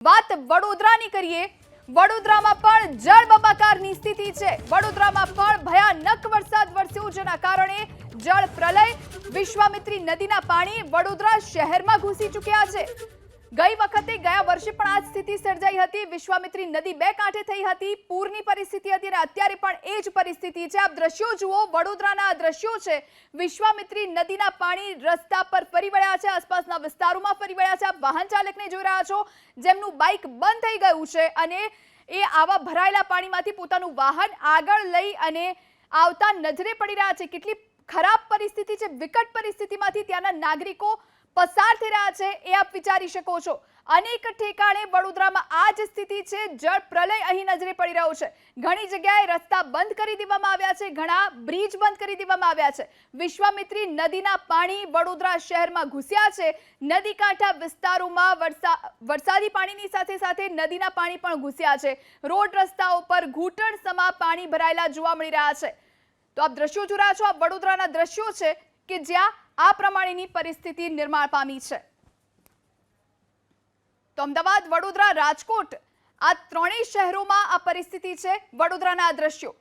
વાત વડોદરાની કરીએ। વડોદરામાં પણ જળબંબાકારની સ્થિતિ છે। વડોદરામાં પણ ભયાનક વરસાદ વરસ્યો, જેના કારણે જળ પ્રલય, વિશ્વામિત્રી નદીના પાણી વડોદરા શહેરમાં ઘૂસી ચૂક્યા છે। ગઈ વખતે ગયા વર્ષે પણ આ સ્થિતિ સર્જાઈ હતી। વિશ્વામિત્રી નદી બે કાંઠે થઈ હતી, પૂરની પરિસ્થિતિ હતી અને અત્યારે પણ એ જ પરિસ્થિતિ છે। આપ દ્રશ્યો જુઓ, વડોદરાના આ દ્રશ્યો છે। વિશ્વામિત્રી નદીના પાણી રસ્તા પર ફરી વળ્યા છે, આસપાસના વિસ્તારોમાં ફરી વળ્યા છે। આપ વાહન ચાલકને જોઈ રહ્યા છો, જેમનું બાઇક બંધ થઈ ગયું છે અને એ આવા ભરાયેલા પાણીમાંથી પોતાનું વાહન આગળ લઈ અને આવતા નજરે પડી રહ્યા છે। કેટલી ખરાબ પરિસ્થિતિ છે, વિકટ પરિસ્થિતિમાંથી ત્યાંના નાગરિકો પસાર થઈ રહ્યા છે, એ આપ વિચારી શકો છો। અનેક ઠેકાણે વડોદરામાં આ જ સ્થિતિ છે। જળ પ્રલય અહીં નજરે પડી રહ્યો છે। ઘણી જગ્યાએ રસ્તા બંધ કરી દેવામાં આવ્યા છે, ઘણા બ્રિજ બંધ કરી દેવામાં આવ્યા છે। વિશ્વામિત્રી નદીના પાણી વડોદરા શહેરમાં ઘૂસ્યા છે। નદી કાંઠા વિસ્તારોમાં વરસાદી પાણીની સાથે સાથે નદીના પાણી પણ ઘૂસ્યા છે। રોડ રસ્તાઓ પર ઘૂંટણ સમા પાણી ભરાયેલા જોવા મળી રહ્યા છે। તો આપ દ્રશ્યો જોઈ રહ્યા છો, આ વડોદરાના દ્રશ્યો છે કે જ્યાં આ પ્રમાણેની પરિસ્થિતિ નિર્માણ પામી છે। તો અમદાવાદ, વડોદરા, રાજકોટ આ ત્રણેય શહેરોમાં આ પરિસ્થિતિ છે। વડોદરાના આ દ્રશ્યો।